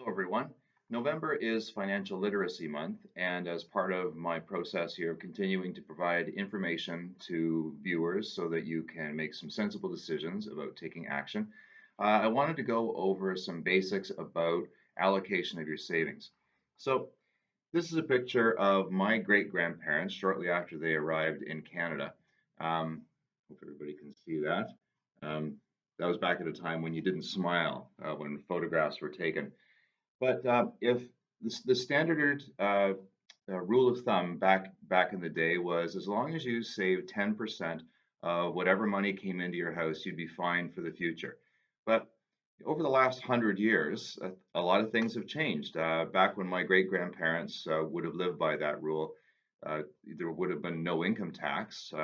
Hello, everyone. November is Financial Literacy Month, and as part of my process here of continuing to provide information to viewers so that you can make some sensible decisions about taking action, I wanted to go over some basics about allocation of your savings. So, this is a picture of my great grandparents shortly after they arrived in Canada. Hope everybody can see that. Um, that was back at a time when you didn't smile when photographs were taken. But if the standard rule of thumb back in the day was as long as you save 10% of whatever money came into your house, you'd be fine for the future. But over the last 100 years, a lot of things have changed. Back when my great grandparents would have lived by that rule, there would have been no income tax.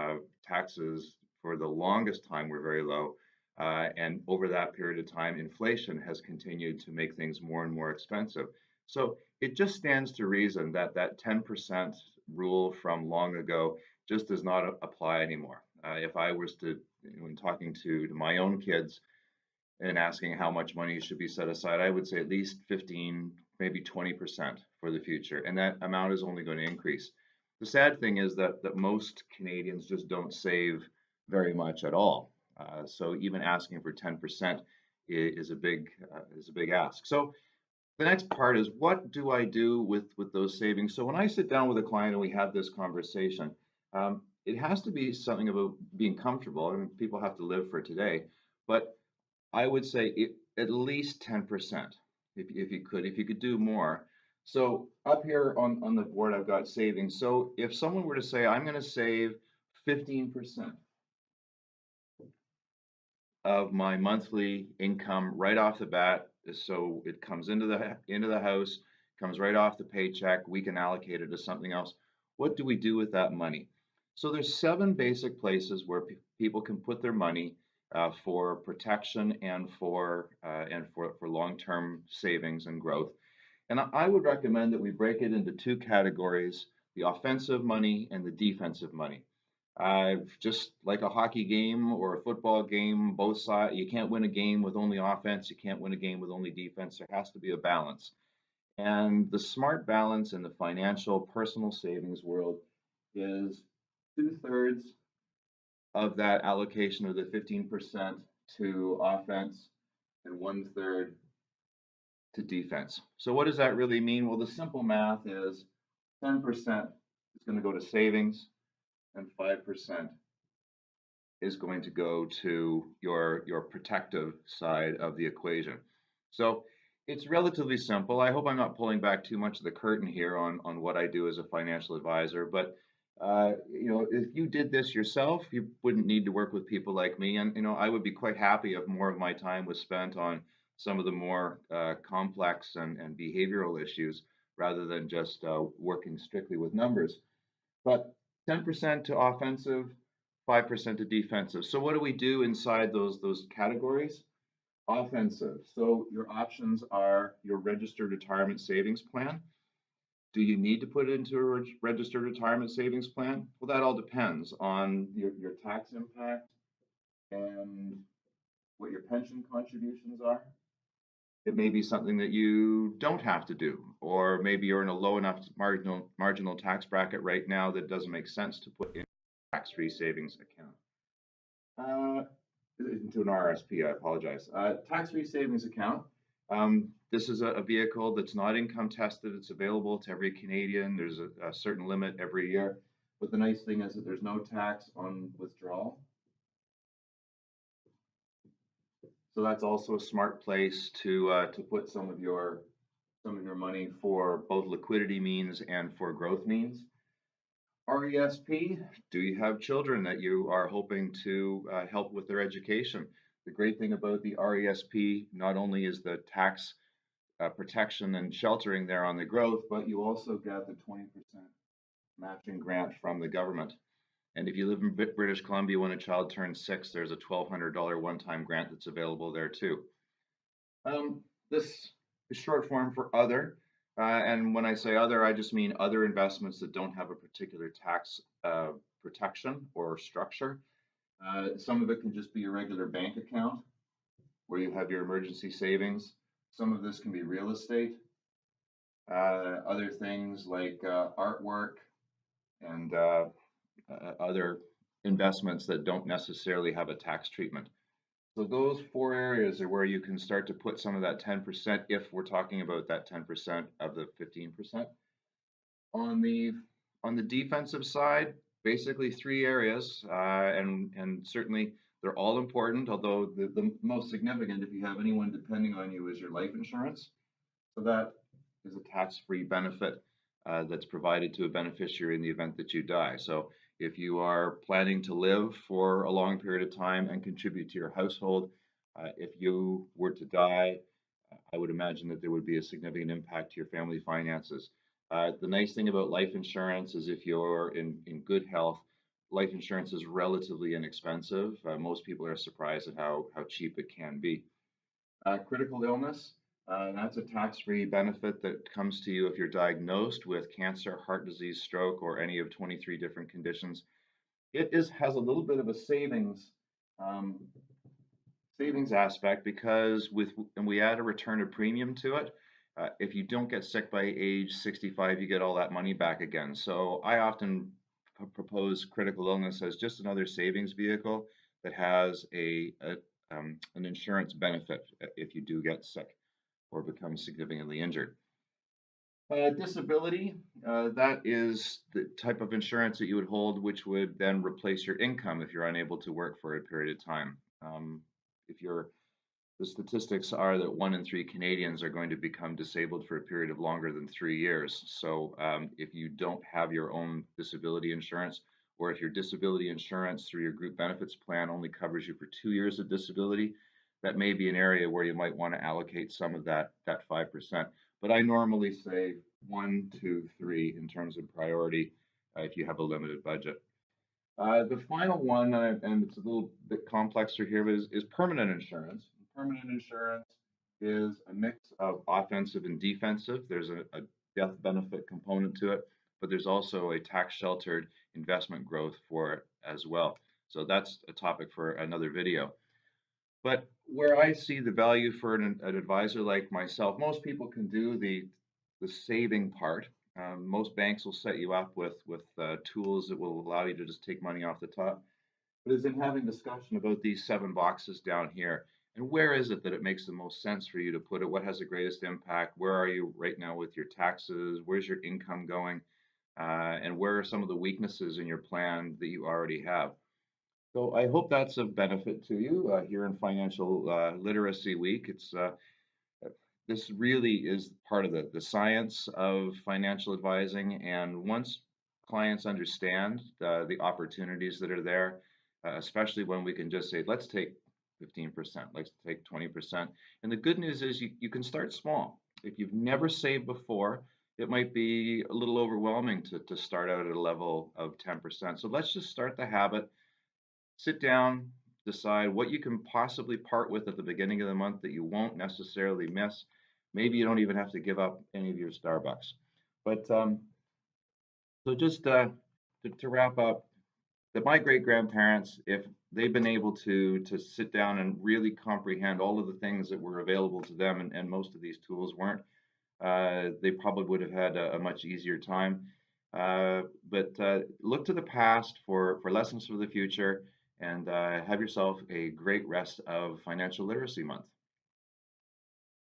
Taxes for the longest time were very low. And over that period of time, inflation has continued to make things more and more expensive. So it just stands to reason that that 10% rule from long ago just does not apply anymore. If I was to, when talking to my own kids and asking how much money should be set aside, I would say at least 15, maybe 20% for the future. And that amount is only going to increase. The sad thing is that most Canadians just don't save very much at all. So even asking for 10% is a big ask. So the next part is what do I do with those savings? So when I sit down with a client and we have this conversation, it has to be something about being comfortable. I mean, people have to live for today, but I would say at least 10%, if you could do more. So up here on the board, I've got savings. So if someone were to say, I'm going to save 15% of my monthly income right off the bat, so it comes into the house, comes right off the paycheck, we can allocate it to something else. What do we do with that money? So there's seven basic places where people can put their money for protection and for long-term savings and growth. And I would recommend that we break it into two categories: the offensive money and the defensive money. Just like a hockey game or a football game, both sides, you can't win a game with only offense, you can't win a game with only defense. There has to be a balance. And the smart balance in the financial personal savings world is two-thirds of that allocation of the 15% to offense and one-third to defense. So what does that really mean? Well, the simple math is 10% is going to go to savings and 5% is going to go to your protective side of the equation. So it's relatively simple. I hope I'm not pulling back too much of the curtain here on what I do as a financial advisor, but if you did this yourself, you wouldn't need to work with people like me, and I would be quite happy if more of my time was spent on some of the more complex and behavioral issues rather than just working strictly with numbers. But 10% to offensive, 5% to defensive. So what do we do inside those categories? Offensive. So your options are your registered retirement savings plan. Do you need to put it into a registered retirement savings plan? Well, that all depends on your tax impact and what your pension contributions are. It may be something that you don't have to do, or maybe you're in a low enough marginal tax bracket right now that it doesn't make sense to put in a tax-free savings account. Into an RSP, I apologize. Tax-free savings account. This is a vehicle that's not income tested. It's available to every Canadian. There's a certain limit every year. But the nice thing is that there's no tax on withdrawal. So that's also a smart place to put some of your money for both liquidity means and for growth means. RESP, do you have children that you are hoping to help with their education? The great thing about the RESP not only is the tax protection and sheltering there on the growth, but you also get the 20% matching grant from the government. And if you live in British Columbia when a child turns 6, there's a $1,200 one-time grant that's available there too. This is short form for other. And when I say other, I just mean other investments that don't have a particular tax protection or structure. Some of it can just be a regular bank account where you have your emergency savings. Some of this can be real estate, other things like artwork and other investments that don't necessarily have a tax treatment. So those four areas are where you can start to put some of that 10% if we're talking about that 10% of the 15%. On the on the defensive side, basically three areas, and certainly they're all important. Although the most significant, if you have anyone depending on you, is your life insurance. So that is a tax-free benefit that's provided to a beneficiary in the event that you die. So if you are planning to live for a long period of time and contribute to your household, if you were to die, I would imagine that there would be a significant impact to your family finances. The nice thing about life insurance is if you're in good health, life insurance is relatively inexpensive. Most people are surprised at how cheap it can be. Critical illness, that's a tax-free benefit that comes to you if you're diagnosed with cancer, heart disease, stroke, or any of 23 different conditions. Has a little bit of a um, savings aspect because and we add a return of premium to it. If you don't get sick by age 65, you get all that money back again. So I often propose critical illness as just another savings vehicle that has an insurance benefit if you do get sick or become significantly injured. Disability, that is the type of insurance that you would hold, which would then replace your income if you're unable to work for a period of time. If you're The statistics are that 1 in 3 Canadians are going to become disabled for a period of longer than 3 years. So if you don't have your own disability insurance, or if your disability insurance through your group benefits plan only covers you for 2 years of disability, that may be an area where you might want to allocate some of that 5%. But I normally say 1, 2, 3 in terms of priority if you have a limited budget. The final one, and it's a little bit complexer here, but is permanent insurance. Permanent insurance is a mix of offensive and defensive. There's a death benefit component to it, but there's also a tax sheltered investment growth for it as well. So that's a topic for another video. But where I see the value for an advisor like myself, most people can do the saving part. Most banks will set you up with tools that will allow you to just take money off the top. But is in having discussion about these 7 boxes down here, and where is it that it makes the most sense for you to put it? What has the greatest impact? Where are you right now with your taxes? Where's your income going? And where are some of the weaknesses in your plan that you already have? So I hope that's of benefit to you here in Financial Literacy Week. This really is part of the science of financial advising, and once clients understand the opportunities that are there, especially when we can just say, let's take 15%, let's take 20%. And the good news is you can start small. If you've never saved before, it might be a little overwhelming to start out at a level of 10%. So let's just start the habit. Sit down, decide what you can possibly part with at the beginning of the month that you won't necessarily miss. Maybe you don't even have to give up any of your Starbucks. But so just to wrap up, that my great grandparents, if they've been able to sit down and really comprehend all of the things that were available to them, and most of these tools weren't, they probably would have had a much easier time. But look to the past for lessons for the future, and have yourself a great rest of Financial Literacy Month.